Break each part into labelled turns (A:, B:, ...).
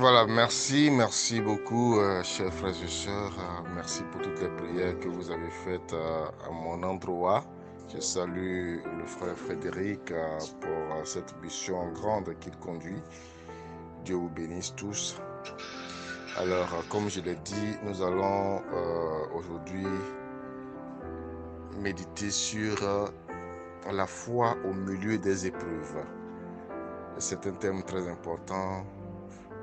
A: Voilà, merci beaucoup, chers frères et sœurs. Merci pour toutes les prières que vous avez faites à mon endroit. Je salue le frère Frédéric pour cette mission grande qu'il conduit. Dieu vous bénisse tous. Alors, comme je l'ai dit, nous allons aujourd'hui méditer sur la foi au milieu des épreuves. C'est un thème très important.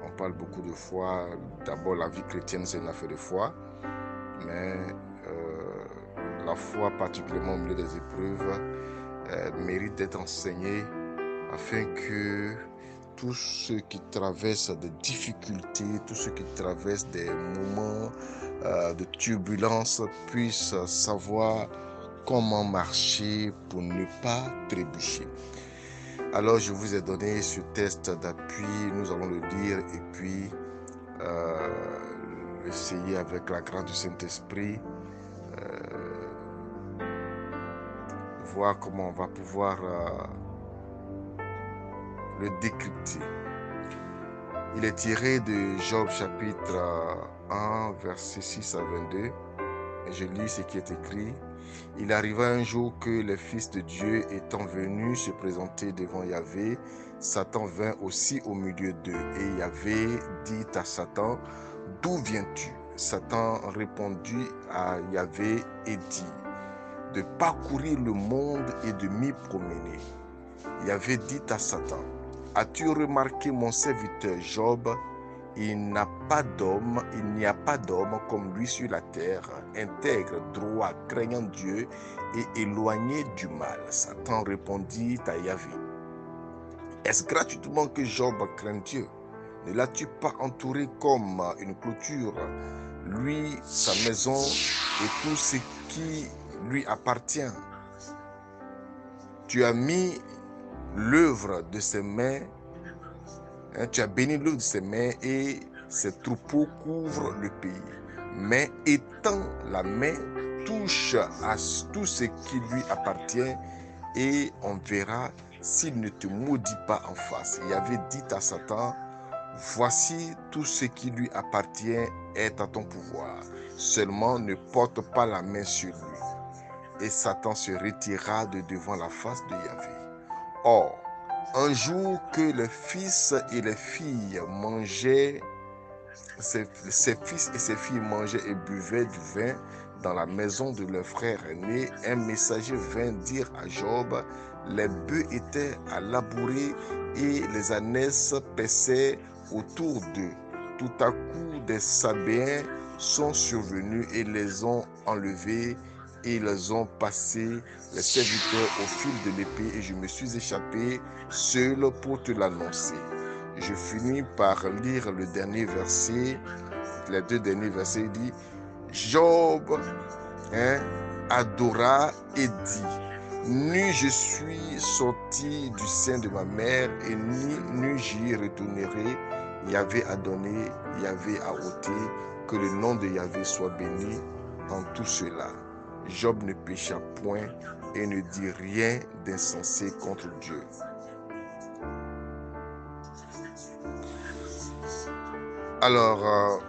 A: On parle beaucoup de foi. D'abord, la vie chrétienne, c'est une affaire de foi. Mais la foi, particulièrement au milieu des épreuves, mérite d'être enseignée afin que tous ceux qui traversent des difficultés, tous ceux qui traversent des moments de turbulence puissent savoir comment marcher pour ne pas trébucher. Alors, je vous ai donné ce test d'appui, nous allons le lire et puis essayer avec la grâce du Saint-Esprit, voir comment on va pouvoir le décrypter. Il est tiré de Job chapitre 1, versets 6 à 22. Et je lis ce qui est écrit. Il arriva un jour que les fils de Dieu étant venus se présenter devant Yahvé, Satan vint aussi au milieu d'eux. Et Yahvé dit à Satan, « D'où viens-tu » Satan répondit à Yahvé et dit, « De parcourir le monde et de m'y promener. » Yahvé dit à Satan, « As-tu remarqué mon serviteur Job ? Il n'y a pas d'homme comme lui sur la terre, intègre, droit, craignant Dieu et éloigné du mal. » Satan répondit à Yahvé, « Est-ce gratuitement que Job craint Dieu? Ne l'as-tu pas entouré comme une clôture, lui, sa maison et tout ce qui lui appartient? Tu as mis l'œuvre de ses mains, tu as béni l'œuvre de ses mains et ses troupeaux couvrent le pays. Mais étends la main, touche à tout ce qui lui appartient et on verra s'il ne te maudit pas en face. Il avait dit à Satan, voici tout ce qui lui appartient est à ton pouvoir. Seulement ne porte pas la main sur lui. Et Satan se retira de devant la face de Yahvé. Or, un jour que les fils et les filles mangeaient, ses fils et ses filles mangeaient et buvaient du vin dans la maison de leur frère aîné, un messager vint dire à Job, les bœufs étaient à labourer et les ânesses paissaient autour d'eux. Tout à coup, des Sabéens sont survenus et les ont enlevés et ils ont passé les serviteurs au fil de l'épée et je me suis échappé seul pour te l'annoncer. Je finis par lire le dernier verset, les deux derniers versets. Il dit, Job adora et dit, ni je suis sorti du sein de ma mère et ni j'y retournerai. Yahvé a donné, Yahvé a ôté, que le nom de Yahvé soit béni en tout cela. Job ne pécha point et ne dit rien d'insensé contre Dieu. Alors,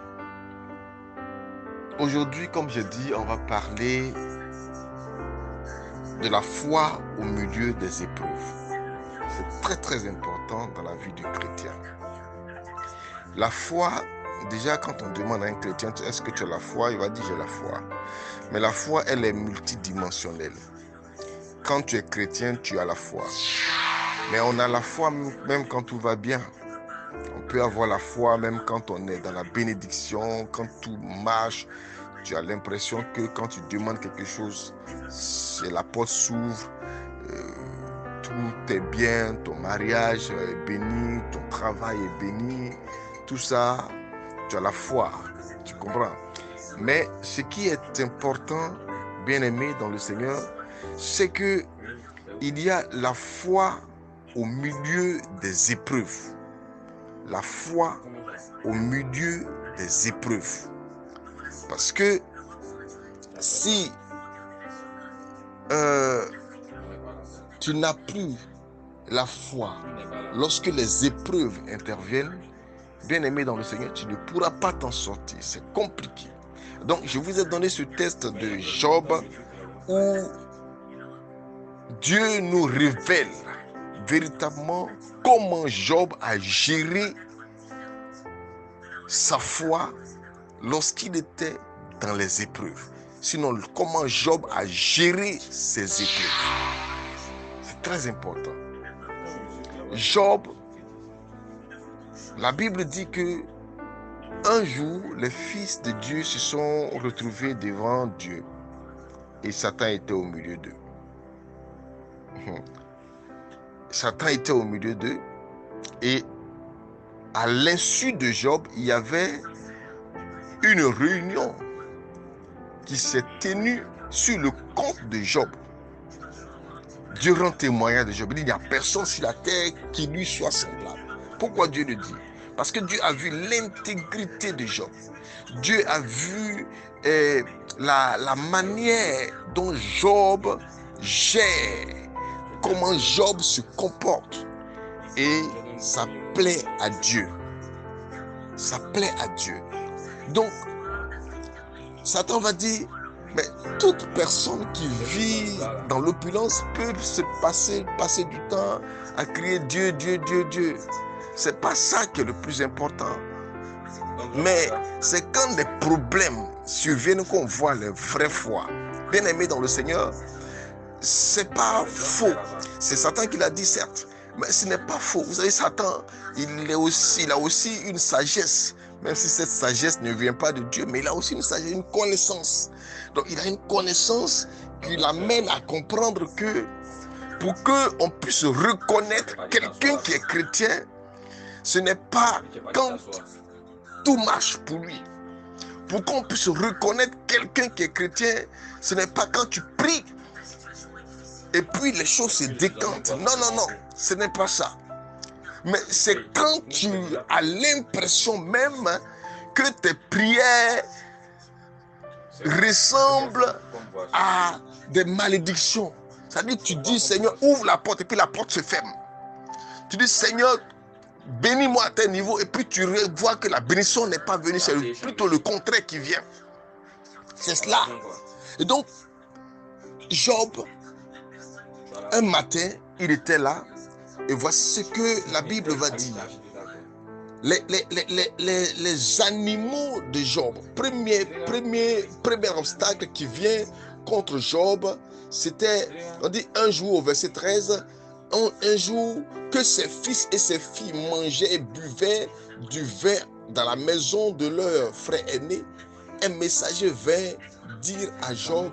A: aujourd'hui, comme je dis, on va parler de la foi au milieu des épreuves. C'est très très important dans la vie du chrétien. La foi, déjà quand on demande à un chrétien, est-ce que tu as la foi? Il va dire j'ai la foi. Mais la foi, elle est multidimensionnelle. Quand tu es chrétien, tu as la foi. Mais on a la foi même quand tout va bien. On peut avoir la foi même quand on est dans la bénédiction, quand tout marche. Tu as l'impression que quand tu demandes quelque chose, la porte s'ouvre, tout est bien, ton mariage est béni, ton travail est béni, tout ça, tu as la foi, tu comprends. Mais ce qui est important, bien-aimé dans le Seigneur, c'est que il y a la foi au milieu des épreuves. La foi au milieu des épreuves. Parce que si tu n'as plus la foi lorsque les épreuves interviennent, bien-aimé dans le Seigneur, tu ne pourras pas t'en sortir. C'est compliqué. Donc, je vous ai donné ce test de Job où Dieu nous révèle véritablement comment Job a géré sa foi lorsqu'il était dans les épreuves. Sinon, comment Job a géré ses épreuves. C'est très important. Job, la Bible dit que un jour, les fils de Dieu se sont retrouvés devant Dieu et Satan était au milieu d'eux. Satan était au milieu d'eux et à l'insu de Job, il y avait une réunion qui s'est tenue sur le compte de Job. Dieu rend témoignage de Job. Il dit, il n'y a personne sur la terre qui lui soit semblable. Pourquoi Dieu le dit? Parce que Dieu a vu l'intégrité de Job. Dieu a vu la manière dont Job gère, comment Job se comporte. Et ça plaît à Dieu. Ça plaît à Dieu. Donc, Satan va dire, mais toute personne qui vit dans l'opulence peut se passer du temps à crier Dieu, Dieu, Dieu, Dieu. C'est pas ça qui est le plus important. Mais c'est quand des problèmes surviennent qu'on voit les vraies foi. Bien aimé dans le Seigneur, c'est pas faux. C'est Satan qui l'a dit, certes, mais ce n'est pas faux. Vous savez, Satan, il a aussi une sagesse. Même si cette sagesse ne vient pas de Dieu, mais il a aussi une sagesse, une connaissance. Donc il a une connaissance qui l'amène à comprendre que pour qu'on puisse reconnaître quelqu'un qui est chrétien, ce n'est pas quand tout marche pour lui. Pour qu'on puisse reconnaître quelqu'un qui est chrétien, ce n'est pas quand tu pries et puis les choses se décantent. Non, non, non, ce n'est pas ça. Mais c'est quand tu as l'impression même que tes prières ressemblent à des malédictions. C'est-à-dire que tu dis, Seigneur, ouvre la porte et puis la porte se ferme. Tu dis, Seigneur, bénis-moi à tel niveau et puis tu vois que la bénédiction n'est pas venue, c'est plutôt le contraire qui vient. C'est cela. Et donc, Job, un matin, il était là et voici ce que la Bible va dire. Les animaux de Job, premier obstacle qui vient contre Job, c'était, on dit un jour au verset 13, un jour que ses fils et ses filles mangeaient et buvaient du vin dans la maison de leur frère aîné, un messager vint dire à Job,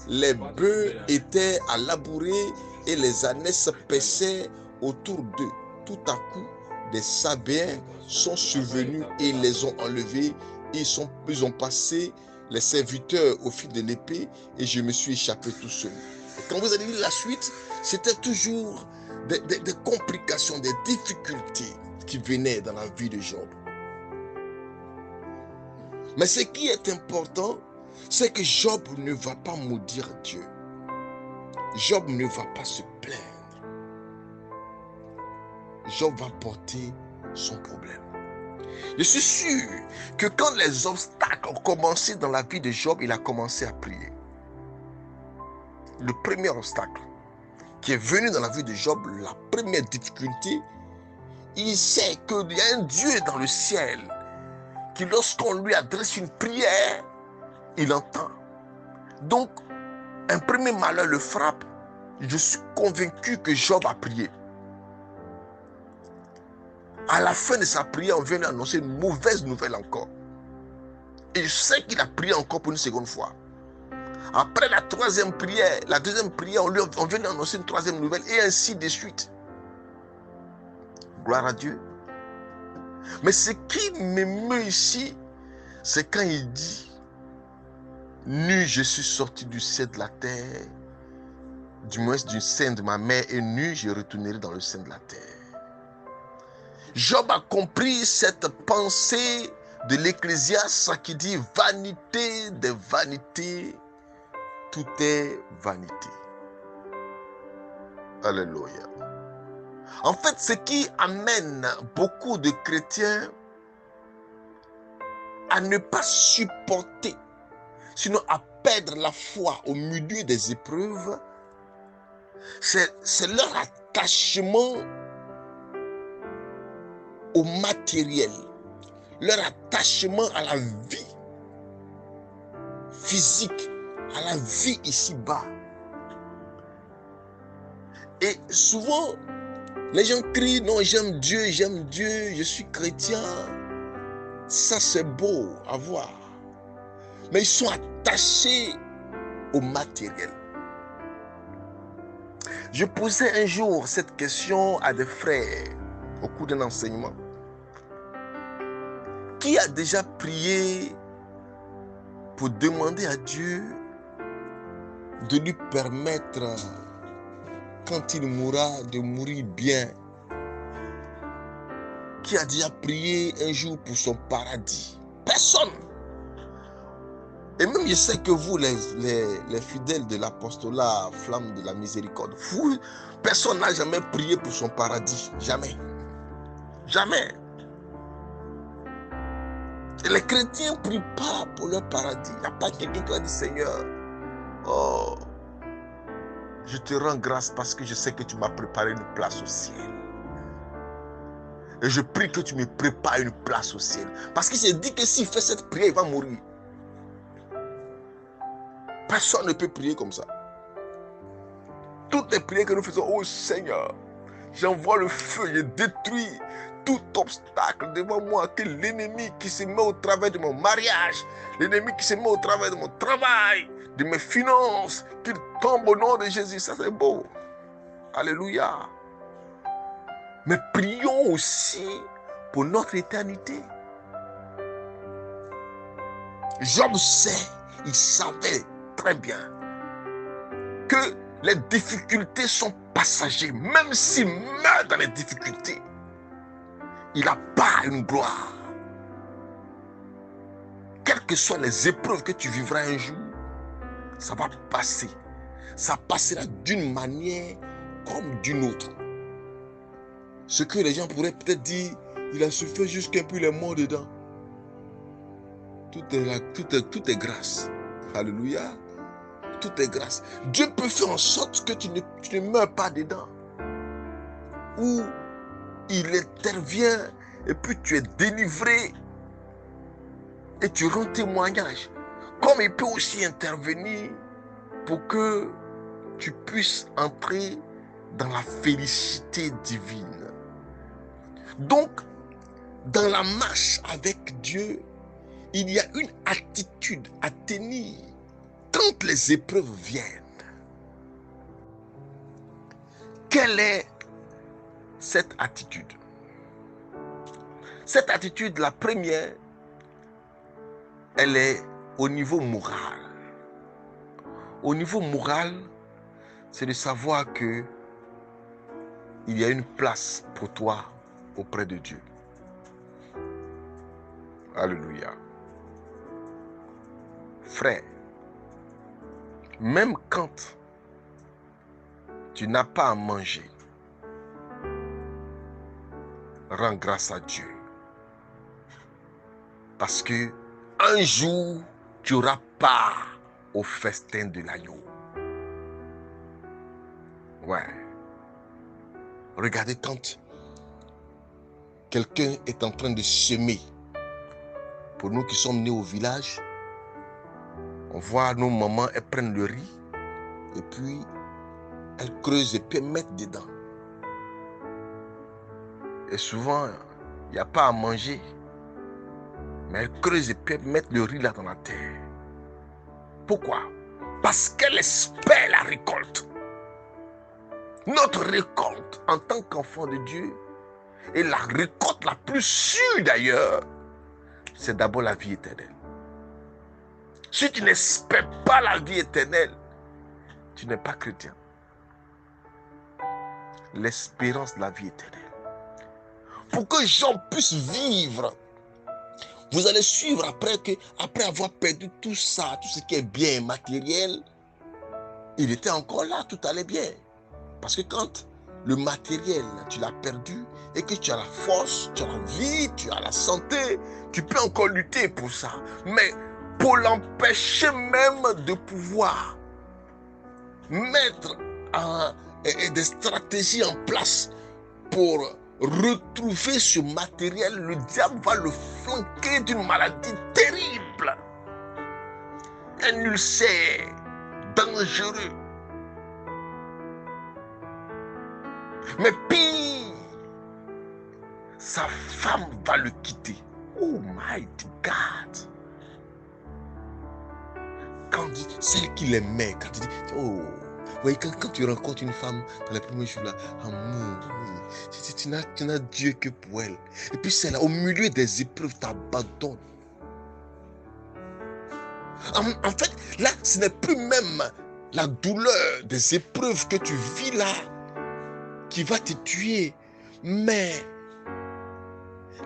A: les bœufs étaient à labourer et les ânesses paissaient autour d'eux. Tout à coup, des Sabéens sont survenus et les ont enlevés. Ils ont passé les serviteurs au fil de l'épée et je me suis échappé tout seul. Et quand vous allez lire la suite, c'était toujours des complications, des difficultés qui venaient dans la vie de Job. Mais ce qui est important, c'est que Job ne va pas maudire Dieu. Job ne va pas se plaindre. Job va porter son problème. Je suis sûr que quand les obstacles ont commencé dans la vie de Job, il a commencé à prier. Le premier obstacle qui est venu dans la vie de Job, la première difficulté, il sait qu'il y a un Dieu dans le ciel qui, lorsqu'on lui adresse une prière, il entend. Donc, un premier malheur le frappe. Je suis convaincu que Job a prié. À la fin de sa prière, on vient lui annoncer une mauvaise nouvelle encore. Et je sais qu'il a prié encore pour une seconde fois. Après la troisième prière, la deuxième prière, on vient lui annoncer une troisième nouvelle et ainsi de suite. Gloire à Dieu. Mais ce qui m'émeut ici, c'est quand il dit, nu je suis sorti du sein de la terre, du moins du sein de ma mère, et nu je retournerai dans le sein de la terre. Job a compris cette pensée de l'Ecclésiaste qui dit vanité des vanités, tout est vanité. Alléluia. En fait, ce qui amène beaucoup de chrétiens à ne pas supporter, sinon à perdre la foi au milieu des épreuves, c'est leur attachement au matériel, leur attachement à la vie physique, à la vie ici-bas. Et souvent, les gens crient, non, j'aime Dieu, je suis chrétien. Ça, c'est beau à voir. Mais ils sont attachés au matériel. Je posais un jour cette question à des frères au cours d'un enseignement. Qui a déjà prié pour demander à Dieu de lui permettre, quand il mourra, de mourir bien? Qui a déjà prié un jour pour son paradis? Personne. Et même je sais que vous, les fidèles de l'apostolat, flamme de la miséricorde, vous, personne n'a jamais prié pour son paradis. Jamais. Jamais. Et les chrétiens ne prient pas pour leur paradis. Il n'y a pas quelqu'un qui va dire, Seigneur, oh, je te rends grâce parce que je sais que tu m'as préparé une place au ciel. Et je prie que tu me prépares une place au ciel. Parce qu'il s'est dit que s'il fait cette prière, il va mourir. Personne ne peut prier comme ça. Toutes les prières que nous faisons, oh Seigneur, j'envoie le feu, je détruis tout obstacle devant moi, que l'ennemi qui se met au travers de mon mariage, l'ennemi qui se met au travers de mon travail, de mes finances, qu'il tombe au nom de Jésus. Ça c'est beau. Alléluia. Mais prions aussi pour notre éternité. Job sait, il savait très bien que les difficultés sont passagères. Même s'il meurt dans les difficultés, il a pas une gloire. Quelles que soient les épreuves que tu vivras un jour, ça va passer. Ça passera d'une manière comme d'une autre. Ce que les gens pourraient peut-être dire, il a souffert jusqu'un peu, il est mort dedans. Tout est là, tout est grâce. Alléluia. Tout est grâce. Dieu peut faire en sorte que tu ne meurs pas dedans. Ou il intervient et puis tu es délivré et tu rends témoignage. Comme il peut aussi intervenir pour que tu puisses entrer dans la félicité divine. Donc, dans la marche avec Dieu, il y a une attitude à tenir quand les épreuves viennent. Quelle est cette attitude? Cette attitude, la première, elle est au niveau moral. Au niveau moral, c'est de savoir que il y a une place pour toi auprès de Dieu. Alléluia. Frère, même quand tu n'as pas à manger, rends grâce à Dieu. Parce que un jour, tu auras part au festin de l'agneau. Ouais. Regardez quand quelqu'un est en train de semer. Pour nous qui sommes nés au village, on voit nos mamans, elles prennent le riz et puis elles creusent et puis elles mettent dedans. Et souvent, il n'y a pas à manger. Mais elles creusent et puis elles mettent le riz là dans la terre. Pourquoi? Parce qu'elles espèrent la récolte. Notre récolte en tant qu'enfant de Dieu, et la récolte la plus sûre d'ailleurs, c'est d'abord la vie éternelle. Si tu n'espères pas la vie éternelle, tu n'es pas chrétien. L'espérance de la vie éternelle. Pour que Jean puisse vivre, vous allez suivre après avoir perdu tout ça, tout ce qui est bien matériel, il était encore là, tout allait bien. Parce que quand le matériel, tu l'as perdu et que tu as la force, tu as la vie, tu as la santé, tu peux encore lutter pour ça. Mais pour l'empêcher même de pouvoir mettre des stratégies en place pour retrouver ce matériel, le diable va le flanquer d'une maladie terrible. Un ulcère dangereux. Mais pire, sa femme va le quitter. Oh my God. Quand celle qu'il aimait, quand il dit, oh, oui, quand tu rencontres une femme dans les premiers jours là, amour, oui, tu n'as Dieu que pour elle. Et puis c'est là, au milieu des épreuves, t'abandonnes. En fait, là, ce n'est plus même la douleur des épreuves que tu vis là qui va te tuer, mais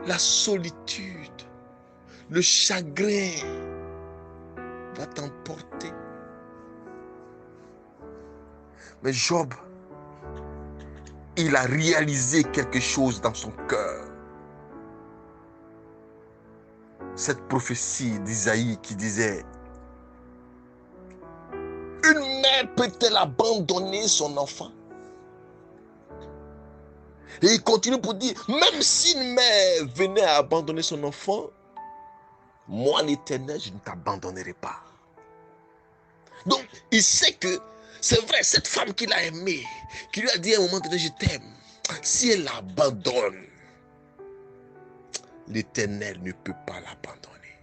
A: la solitude, le chagrin va t'emporter. Mais Job, il a réalisé quelque chose dans son cœur. Cette prophétie d'Isaïe qui disait: une mère peut-elle abandonner son enfant? Et il continue pour dire, même si une mère venait à abandonner son enfant, moi l'Éternel, je ne t'abandonnerai pas. Donc, il sait que c'est vrai, cette femme qu'il a aimée, qui lui a dit à un moment donné, je t'aime, si elle l'abandonne, l'Éternel ne peut pas l'abandonner.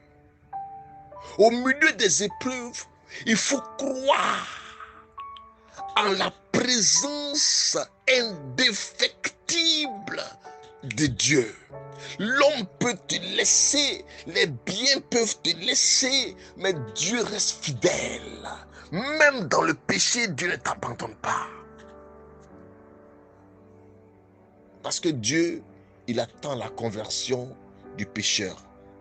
A: Au milieu des épreuves, il faut croire en la présence indéfectible de Dieu. L'homme peut te laisser, les biens peuvent te laisser, mais Dieu reste fidèle. Même dans le péché, Dieu ne t'abandonne pas. Parce que Dieu, il attend la conversion du pécheur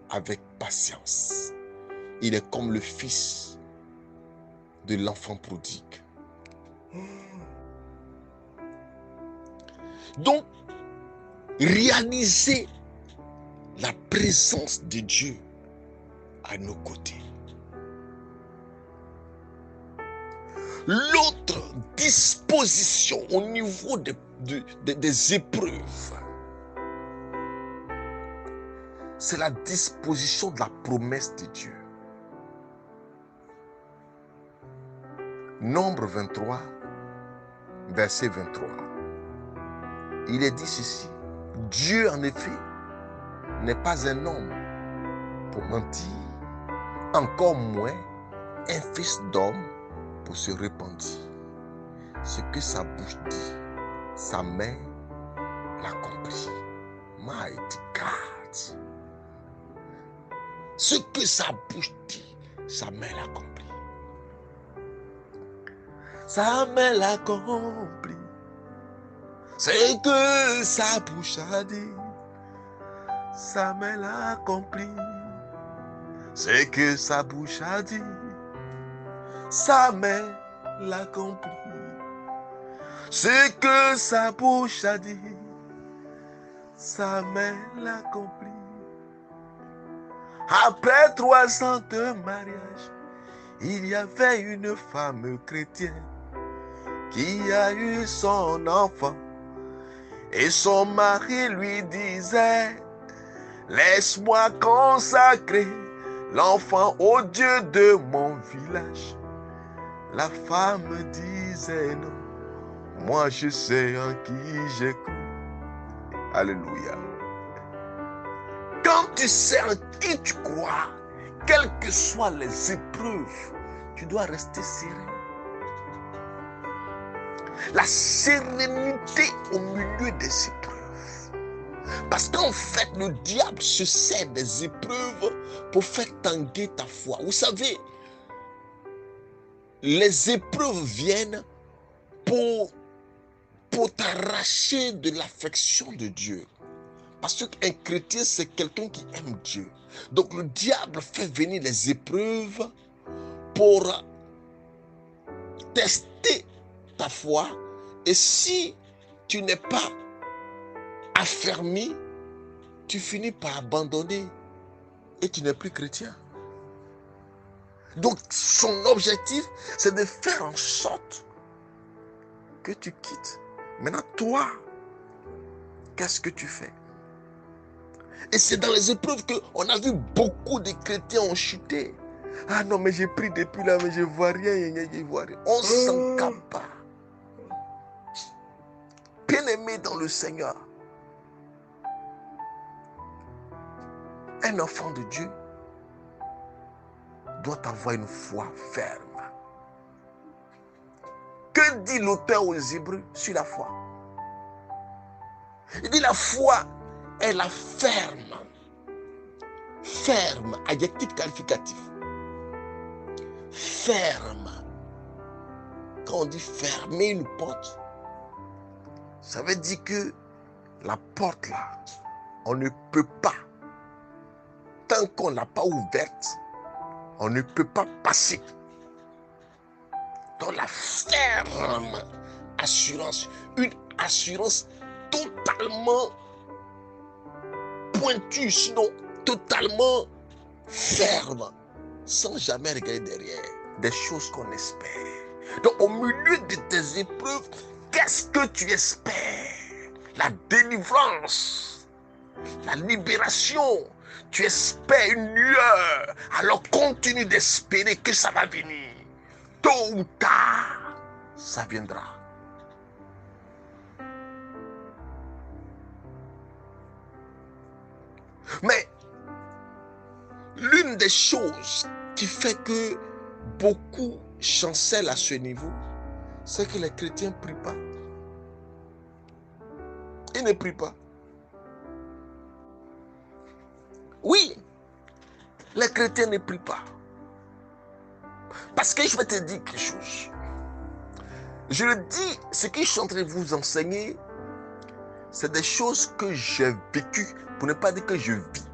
A: avec patience. Il est comme le fils de l'enfant prodigue. Donc, réaliser la présence de Dieu à nos côtés. L'autre disposition au niveau des épreuves, c'est la disposition de la promesse de Dieu. Nombre 23, verset 23. Il est dit ceci: Dieu en effet n'est pas un homme pour mentir, encore moins un fils d'homme pour se repentir. Ce que sa bouche dit, sa main l'accomplit. Mighty God. Ce que sa bouche dit, sa main l'accomplit. Sa main l'accomplit. C'est que sa bouche a dit, sa main l'accomplit. C'est que sa bouche a dit, sa main l'accomplit. C'est que sa bouche a dit, sa main l'accomplit. Après 3 ans de mariage, il y avait une femme chrétienne qui a eu son enfant. Et son mari lui disait, laisse-moi consacrer l'enfant au Dieu de mon village. La femme disait non, moi je sais en qui j'ai cru. Alléluia. Quand tu sais en qui tu crois, quelles que soient les épreuves, tu dois rester serein. La sérénité au milieu des épreuves. Parce qu'en fait, le diable se sert des épreuves pour faire tanguer ta foi. Vous savez, les épreuves viennent pour t'arracher de l'affection de Dieu. Parce qu'un chrétien, c'est quelqu'un qui aime Dieu. Donc le diable fait venir les épreuves pour tester ta foi. Et si tu n'es pas affermi, tu finis par abandonner et tu n'es plus chrétien. Donc son objectif, c'est de faire en sorte que tu quittes. Maintenant, toi, qu'est-ce que tu fais? Et c'est dans les épreuves qu'on a vu beaucoup de chrétiens ont chuté. Ah non, mais j'ai pris depuis là, mais je ne vois rien, je vois rien. On s'encapare. Bien-aimé dans le Seigneur, un enfant de Dieu doit avoir une foi ferme. Que dit l'auteur aux Hébreux sur la foi? Il dit la foi est la ferme. Ferme, adjectif qualificatif. Ferme. Quand on dit fermer une porte, ça veut dire que la porte là, on ne peut pas, tant qu'on ne l'a pas ouverte, on ne peut pas passer. Dans la ferme assurance, une assurance totalement pointue, sinon totalement ferme, sans jamais regarder derrière, des choses qu'on espère. Donc au milieu de tes épreuves, qu'est-ce que tu espères? La délivrance, la libération. Tu espères une lueur, alors continue d'espérer que ça va venir. Tôt ou tard, ça viendra. Mais l'une des choses qui fait que beaucoup chancellent à ce niveau, c'est que les chrétiens ne prient pas. Ils ne prient pas. Oui, les chrétiens ne prient pas. Parce que je vais te dire quelque chose. Je le dis, ce que je suis en train de vous enseigner, c'est des choses que j'ai vécues, pour ne pas dire que je vis.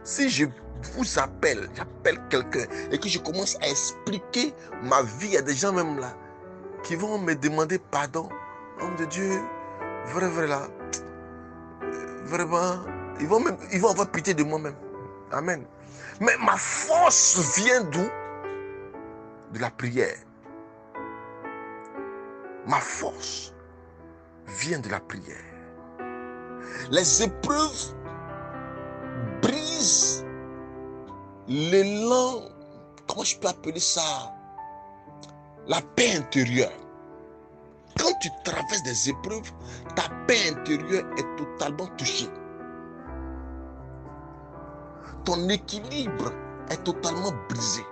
A: Si je vous appelle, j'appelle quelqu'un et que je commence à expliquer ma vie, il y a des gens même là qui vont me demander pardon. Homme de Dieu, vrai là, vraiment, ils vont avoir pitié de moi-même. Amen. Mais ma force vient d'où? De la prière. Ma force vient de la prière. Les épreuves brisent l'élan, comment je peux appeler ça? La paix intérieure. Quand tu traverses des épreuves, ta paix intérieure est totalement touchée. Ton équilibre est totalement brisé.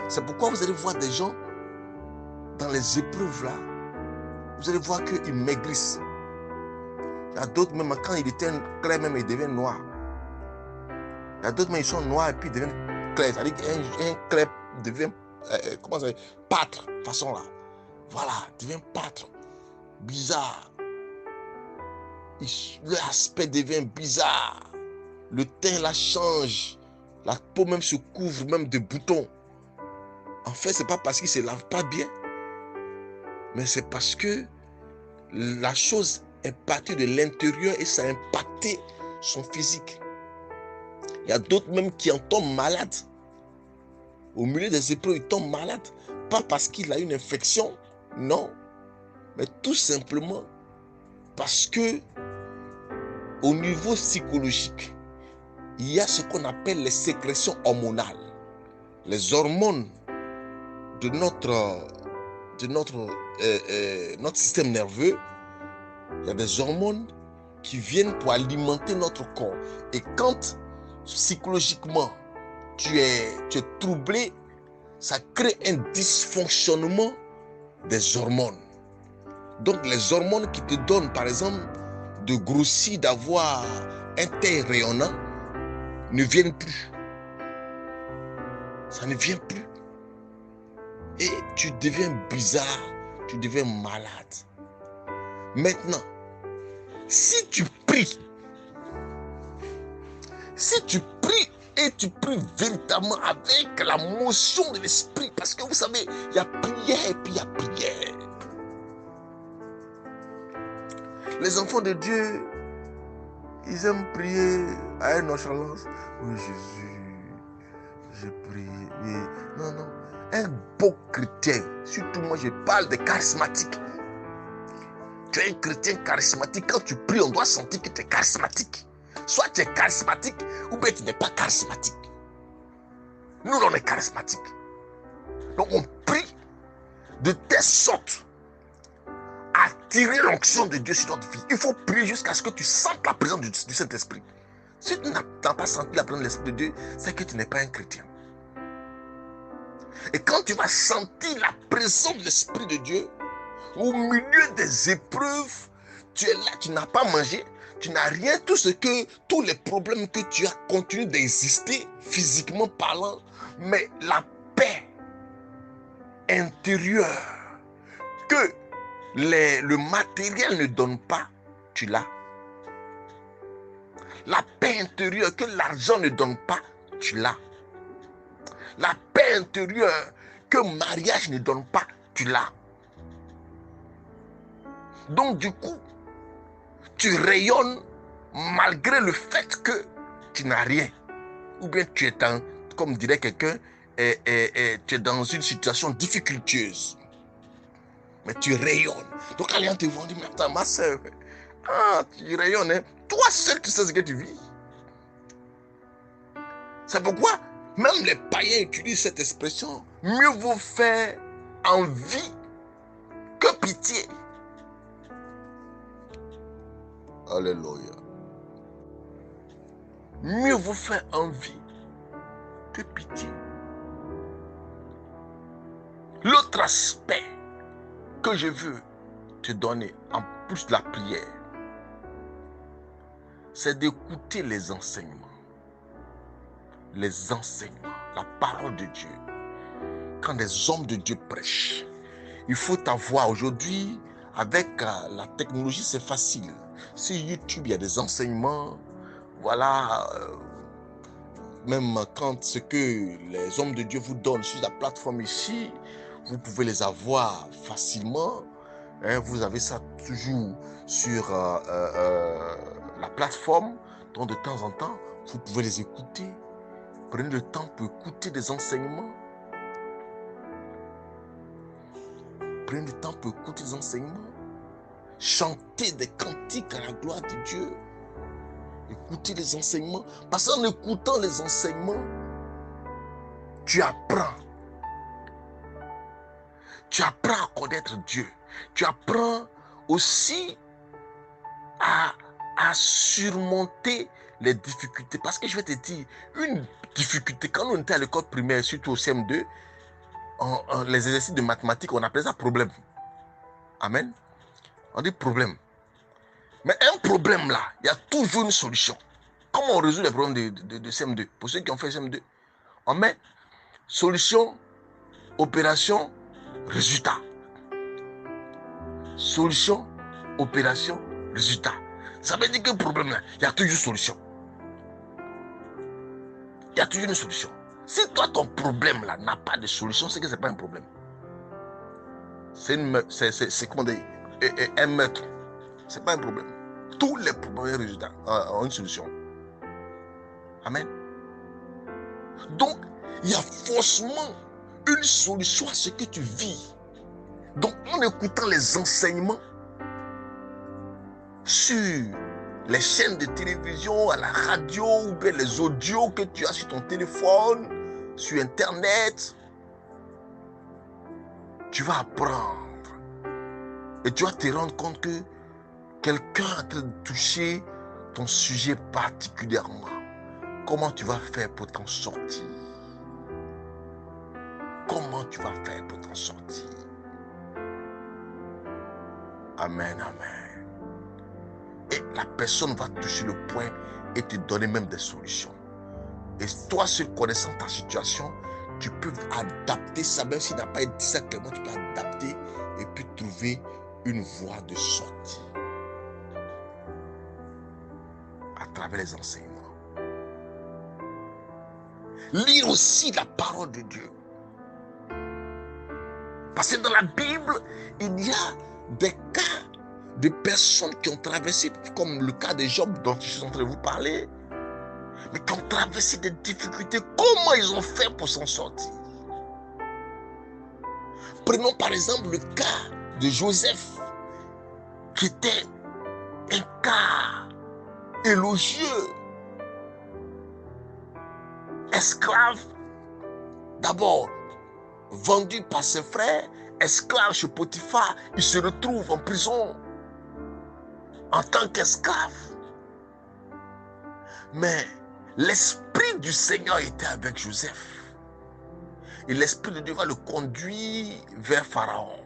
A: C'est pourquoi vous allez voir des gens dans les épreuves là, vous allez voir qu'ils maigrissent. Il y a d'autres même quand ils étaient clairs, même ils deviennent noirs. Il y a d'autres même ils sont noirs et puis ils deviennent clairs. C'est-à-dire qu'un clair devient comment ça s'appelle, pâtre, façon là. Voilà, devient pâtre, bizarre. L'aspect devient bizarre. Le teint là change. La peau même se couvre même de boutons. En fait, ce n'est pas parce qu'il ne se lave pas bien, mais c'est parce que la chose est partie de l'intérieur et ça a impacté son physique. Il y a d'autres même qui en tombent malades. Au milieu des épreuves, ils tombent malades. Pas parce qu'il a une infection, non. Mais tout simplement parce que au niveau psychologique, il y a ce qu'on appelle les sécrétions hormonales. Les hormones de notre système nerveux. Il y a des hormones qui viennent pour alimenter notre corps. Et quand psychologiquement tu es troublé, ça crée un dysfonctionnement des hormones. Donc les hormones qui te donnent par exemple de grossir, d'avoir un teint rayonnant, ne viennent plus. Ça ne vient plus. Et tu deviens bizarre, tu deviens malade. Maintenant, si tu pries et tu pries véritablement avec la motion de l'esprit, parce que vous savez, il y a prière et puis il y a prière. Les enfants de Dieu, ils aiment prier à une nonchalance. Oui, Jésus, j'ai prié. Oui. Non, non. Un beau chrétien, surtout moi, je parle des charismatiques. Tu es un chrétien charismatique. Quand tu pries, on doit sentir que tu es charismatique. Soit tu es charismatique, ou bien tu n'es pas charismatique. Nous, on est charismatique. Donc, on prie de telle sorte à attirer l'onction de Dieu sur notre vie. Il faut prier jusqu'à ce que tu sentes la présence du Saint-Esprit. Si tu n'as pas senti la présence de l'Esprit de Dieu, c'est que tu n'es pas un chrétien. Et quand tu vas sentir la présence de l'Esprit de Dieu, au milieu des épreuves, tu es là, tu n'as pas mangé, tu n'as rien, tous les problèmes que tu as continuent d'exister, physiquement parlant, mais la paix intérieure que le matériel ne donne pas, tu l'as. La paix intérieure que l'argent ne donne pas, tu l'as. La paix intérieure que mariage ne donne pas, tu l'as. Donc du coup, tu rayonnes malgré le fait que tu n'as rien. Ou bien tu es dans, comme dirait quelqu'un, tu es dans une situation difficultueuse. Mais tu rayonnes. Donc quand les gens te vont dire, mais attends, ma soeur, tu rayonnes, hein? Toi seul tu sais ce que tu vis. C'est pourquoi même les païens utilisent cette expression. Mieux vaut faire envie que pitié. Alléluia. Mieux vaut faire envie que pitié. L'autre aspect que je veux te donner, en plus de la prière, c'est d'écouter les enseignements. Les enseignements, la parole de Dieu. Quand des hommes de Dieu prêchent, il faut avoir aujourd'hui, avec la technologie, c'est facile. Sur YouTube, il y a des enseignements. Voilà, même quand ce que les hommes de Dieu vous donnent sur la plateforme ici, vous pouvez les avoir facilement. Vous avez ça toujours sur la plateforme. Donc de temps en temps, vous pouvez les écouter. Prenez le temps pour écouter des enseignements. Prenez le temps pour écouter des enseignements. Chantez des cantiques à la gloire de Dieu. Écoutez les enseignements. Parce qu'en écoutant les enseignements, tu apprends. Tu apprends à connaître Dieu. Tu apprends aussi à surmonter les difficultés. Parce que je vais te dire, une difficulté, quand on était à l'école primaire, surtout au CM2, les exercices de mathématiques, on appelait ça problème. Amen. On dit problème. Mais un problème là, il y a toujours une solution. Comment on résout les problèmes de CM2? Pour ceux qui ont fait CM2, on met solution, opération, résultat. Solution, opération, résultat. Ça veut dire que le problème là, il y a toujours une solution. Il y a toujours une solution. Si toi, ton problème là n'a pas de solution, c'est que ce n'est pas un problème. C'est comment dire, un meurtre. Ce n'est pas un problème. Tous les problèmes résultats ont une solution. Amen. Donc, il y a forcément une solution à ce que tu vis. Donc, en écoutant les enseignements sur les chaînes de télévision, à la radio, ou bien les audios que tu as sur ton téléphone, sur Internet, tu vas apprendre. Et tu vas te rendre compte que quelqu'un est en train de toucher ton sujet particulièrement. Comment tu vas faire pour t'en sortir? Comment tu vas faire pour t'en sortir? Amen, amen. Et la personne va toucher le point et te donner même des solutions. Et toi, seul connaissant ta situation, tu peux adapter ça, même s'il n'a pas dit ça clairement, tu peux adapter et puis trouver une voie de sortie à travers les enseignements. Lire aussi la parole de Dieu. Parce que dans la Bible, il y a des cas de personnes qui ont traversé, comme le cas de Job dont je suis en train de vous parler, mais qui ont traversé des difficultés. Comment ils ont fait pour s'en sortir? Prenons par exemple le cas de Joseph, qui était un cas élogieux. Esclave, d'abord vendu par ses frères, esclave chez Potiphar, il se retrouve en prison en tant qu'esclave. Mais l'esprit du Seigneur était avec Joseph. Et l'esprit de Dieu va le conduire vers Pharaon.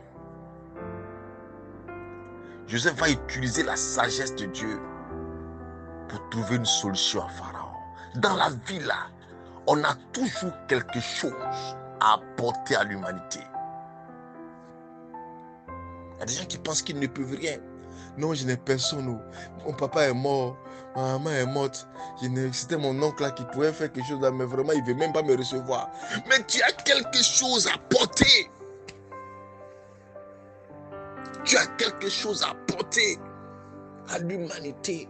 A: Joseph va utiliser la sagesse de Dieu pour trouver une solution à Pharaon. Dans la vie là, on a toujours quelque chose à apporter à l'humanité. Il y a des gens qui pensent qu'ils ne peuvent rien. Non, je n'ai personne. Mon papa est mort, ma maman est morte. C'était mon oncle là qui pouvait faire quelque chose là, mais vraiment il ne veut même pas me recevoir. Mais tu as quelque chose à apporter. Tu as quelque chose à apporter à l'humanité.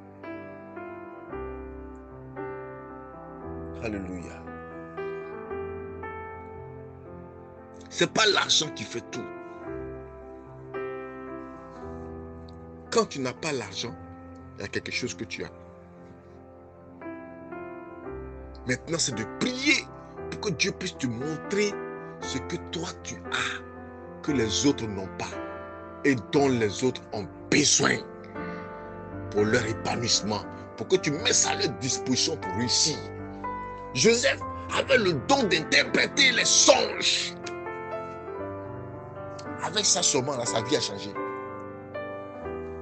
A: Alléluia. Ce n'est pas l'argent qui fait tout. Quand tu n'as pas l'argent, il y a quelque chose que tu as. Maintenant, c'est de prier pour que Dieu puisse te montrer ce que toi tu as, que les autres n'ont pas et dont les autres ont besoin pour leur épanouissement, pour que tu mettes ça à leur disposition pour réussir. Joseph avait le don d'interpréter les songes. Avec ça seulement, là, sa vie a changé.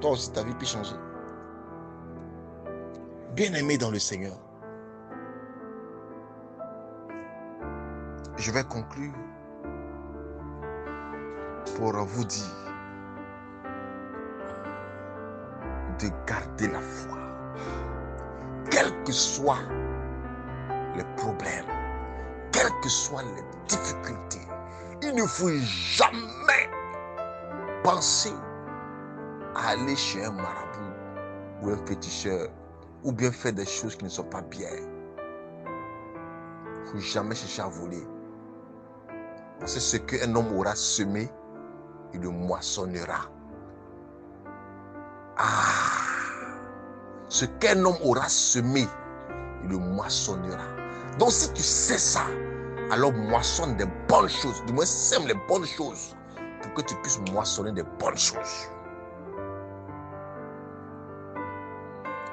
A: Toi aussi, ta vie peut changer. Bien-aimé dans le Seigneur, je vais conclure pour vous dire de garder la foi. Quels que soient les problèmes, quelles que soient les difficultés, il ne faut jamais penser à aller chez un marabout ou un féticheur ou bien faire des choses qui ne sont pas bien. Il ne faut jamais chercher à voler. Parce que ce qu'un homme aura semé, il le moissonnera. Ce qu'un homme aura semé, il le moissonnera. Donc si tu sais ça, alors moissonne des bonnes choses. Du moins sème les bonnes choses pour que tu puisses moissonner des bonnes choses.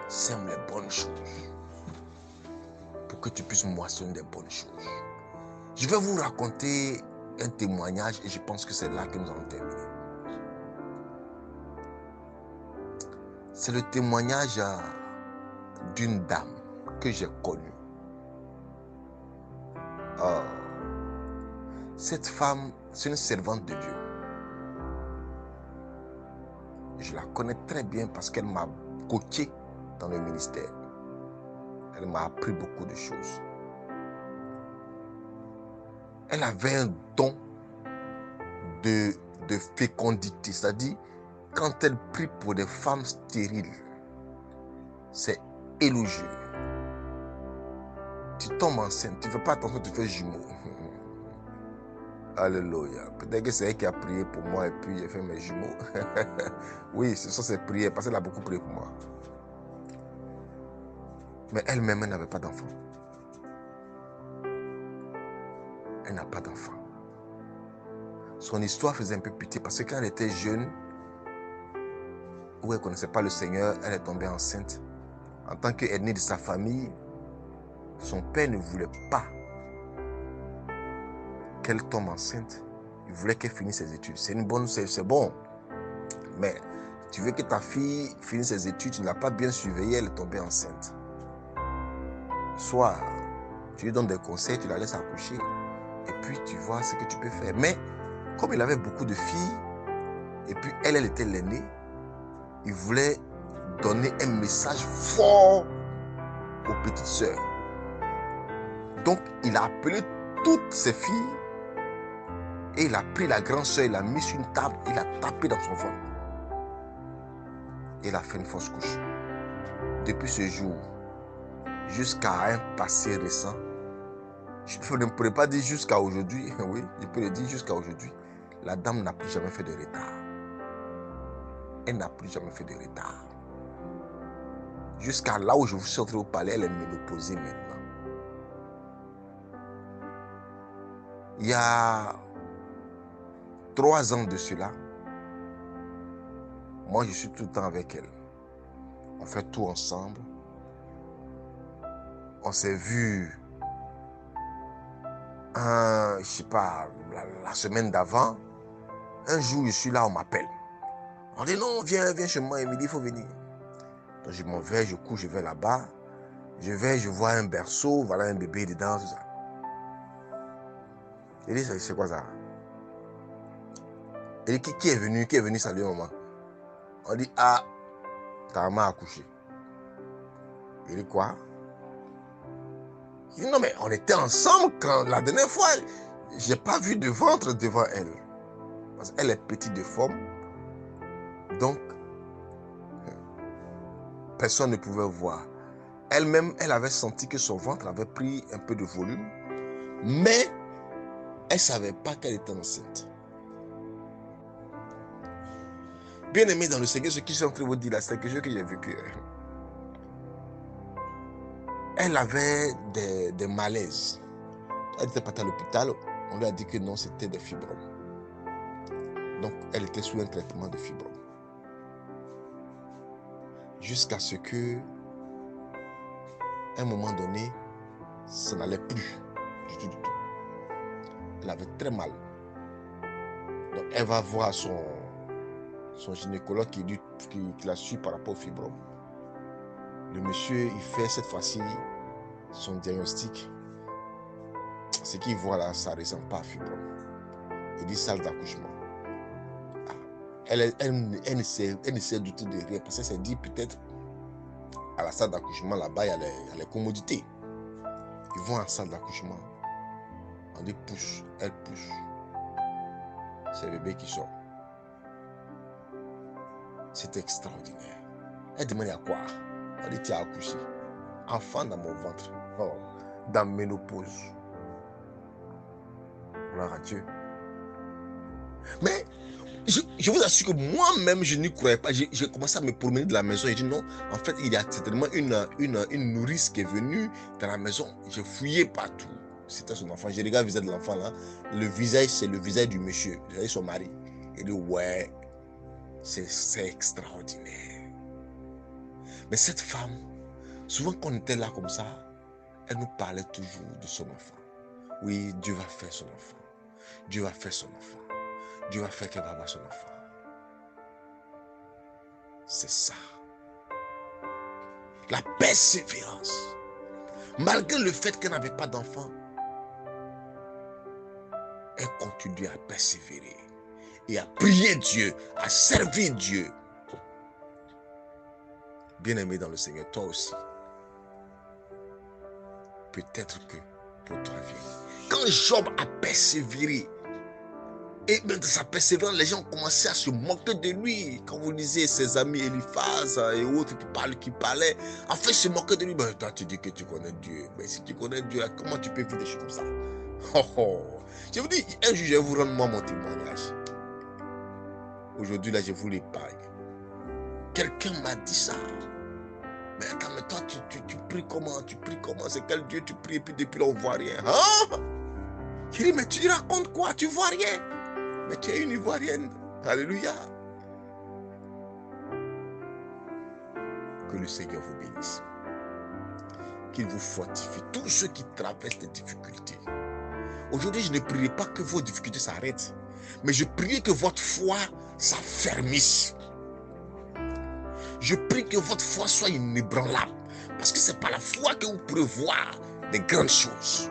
A: Sème les bonnes choses pour que tu puisses moissonner des bonnes choses. Je vais vous raconter un témoignage et je pense que c'est là que nous allons terminer. C'est le témoignage d'une dame que j'ai connue. Cette femme, c'est une servante de Dieu. Je la connais très bien parce qu'elle m'a coaché dans le ministère. Elle m'a appris beaucoup de choses. Elle avait un don de fécondité, c'est-à-dire quand elle prie pour des femmes stériles, c'est élogieux. Tu tombes enceinte, tu ne fais pas attention, tu fais jumeau. Alléluia. Peut-être que c'est elle qui a prié pour moi et puis elle fait mes jumeaux. Oui, ce sont ses prières parce qu'elle a beaucoup prié pour moi. Mais elle-même, elle n'avait pas d'enfant. Elle n'a pas d'enfant. Son histoire faisait un peu pitié parce que quand elle était jeune, où elle ne connaissait pas le Seigneur, elle est tombée enceinte. En tant qu'aînée de sa famille, son père ne voulait pas qu'elle tombe enceinte. Il voulait qu'elle finisse ses études. C'est une bonne, c'est bon. Mais tu veux que ta fille finisse ses études, tu ne l'as pas bien surveillée, elle est tombée enceinte. Soit tu lui donnes des conseils, tu la laisses accoucher, et puis tu vois ce que tu peux faire. Mais comme il avait beaucoup de filles, et puis elle était l'aînée, il voulait donner un message fort aux petites sœurs. Donc, il a appelé toutes ses filles et il a pris la grande sœur, il l'a mis sur une table, il a tapé dans son ventre. Et il a fait une fausse couche. Depuis ce jour, jusqu'à un passé récent, je ne pourrais pas dire jusqu'à aujourd'hui, oui, je peux le dire jusqu'à aujourd'hui, la dame n'a plus jamais fait de retard. Elle n'a plus jamais fait de retard. Jusqu'à là où je vous suis en train de vous parler, elle est ménopausée maintenant. Il y a 3 ans de cela, moi je suis tout le temps avec elle. On fait tout ensemble. On s'est vu, je sais pas, la semaine d'avant. Un jour, je suis là, on m'appelle. On dit non, viens chez moi, Émilie, il faut venir. Donc je m'en vais, je cours, je vais là-bas. Je vais, je vois un berceau, voilà un bébé dedans, tout ça. Il dit, c'est quoi ça? Il dit, qui est venu saluer maman? On dit, ah, ta maman a accouché. Il dit, quoi? Il dit, non, mais on était ensemble quand la dernière fois, j'ai pas vu de ventre devant elle. Parce qu'elle est petite de forme. Donc, personne ne pouvait voir. Elle-même, elle avait senti que son ventre avait pris un peu de volume. Mais, elle ne savait pas qu'elle était enceinte. Bien aimé dans le Seigneur, ce que je suis en train de vous dire là, c'est quelque chose que j'ai vécu. Elle avait des malaises. Elle était partie à l'hôpital. On lui a dit que non, c'était des fibromes. Donc, elle était sous un traitement de fibromes. Jusqu'à ce que, à un moment donné, ça n'allait plus du tout. Elle avait très mal. Donc, elle va voir son gynécologue qui la suit par rapport au fibrome. Le monsieur, il fait cette fois-ci son diagnostic. Ce qu'il voit là, ça ne ressemble pas à fibrome. Il dit salle d'accouchement. Elle ne sait du tout de rien parce qu'elle s'est dit peut-être à la salle d'accouchement là-bas, il y a les commodités. Ils vont en salle d'accouchement. On dit pousse, elle pousse. C'est le bébé qui sort. C'est extraordinaire. Elle demande à quoi? On dit tu as accouché. Enfant dans mon ventre. Oh, dans ménopause. Gloire à Dieu. Mais je vous assure que moi-même, je n'y croyais pas. J'ai commencé à me promener de la maison. J'ai dit non, en fait, il y a certainement une nourrice qui est venue dans la maison. J'ai fouillé partout. C'était son enfant. Je regarde le visage de l'enfant là. Le visage, c'est le visage du monsieur. C'est son mari. Il dit ouais, c'est extraordinaire. Mais cette femme, souvent quand on était là comme ça, elle nous parlait toujours de son enfant. Oui, Dieu va faire son enfant. Dieu va faire son enfant. Dieu va faire qu'elle va avoir son enfant. C'est ça. La persévérance. Malgré le fait qu'elle n'avait pas d'enfant, elle continue à persévérer et à prier Dieu, à servir Dieu. Bien-aimé dans le Seigneur, toi aussi. Peut-être que pour toi vient. Quand Job a persévéré, et même de sa persévérance, les gens ont commencé à se moquer de lui. Quand vous lisez ses amis Eliphaz et autres qui parlaient, en fait, se moquaient de lui. Ben, toi, tu dis que tu connais Dieu. Mais si tu connais Dieu, comment tu peux vivre des choses comme ça? Oh, oh. Je vous dis, un jour, je vais vous rendre moi mon témoignage. Aujourd'hui, là, je vous l'épargne. Quelqu'un m'a dit ça. Mais attends, mais toi, tu pries comment? Tu pries comment? C'est quel Dieu tu pries? Et puis depuis là, on ne voit rien. Hein? Je dis, mais tu racontes quoi? Tu ne vois rien. Mais tu es une Ivoirienne. Alléluia. Que le Seigneur vous bénisse. Qu'il vous fortifie. Tous ceux qui traversent des difficultés. Aujourd'hui, je ne prierai pas que vos difficultés s'arrêtent. Mais je prie que votre foi s'affermisse. Je prie que votre foi soit inébranlable. Parce que ce n'est pas la foi que vous pourrez voir des grandes choses.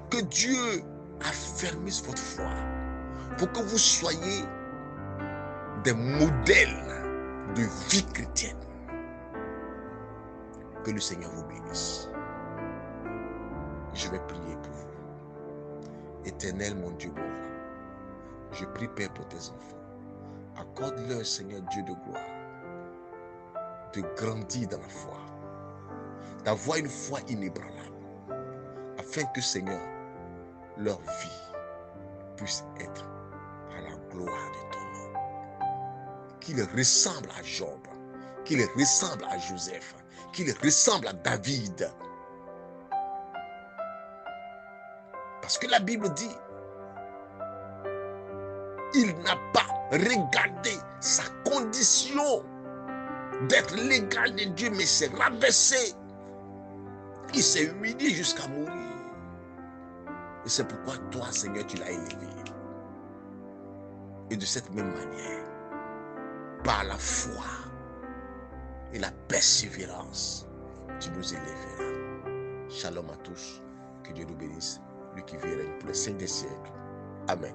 A: Que Dieu affermisse votre foi pour que vous soyez des modèles de vie chrétienne. Que le Seigneur vous bénisse. Je vais prier pour vous. Éternel mon Dieu, bon roi, je prie Père pour tes enfants. Accorde-leur, Seigneur Dieu de gloire, de grandir dans la foi, d'avoir une foi inébranlable, afin que, Seigneur, leur vie puisse être à la gloire de ton nom. Qu'ils ressemblent à Job, qu'ils ressemblent à Joseph, qu'ils ressemblent à David. Parce que la Bible dit, il n'a pas regardé sa condition d'être l'égal de Dieu, mais s'est rabaissé. Il s'est humilié jusqu'à mourir. Et c'est pourquoi toi, Seigneur, tu l'as élevé. Et de cette même manière, par la foi et la persévérance, tu nous élèveras. Shalom à tous. Que Dieu nous bénisse. Lui qui vit règne pour les siècles des siècles. Amen.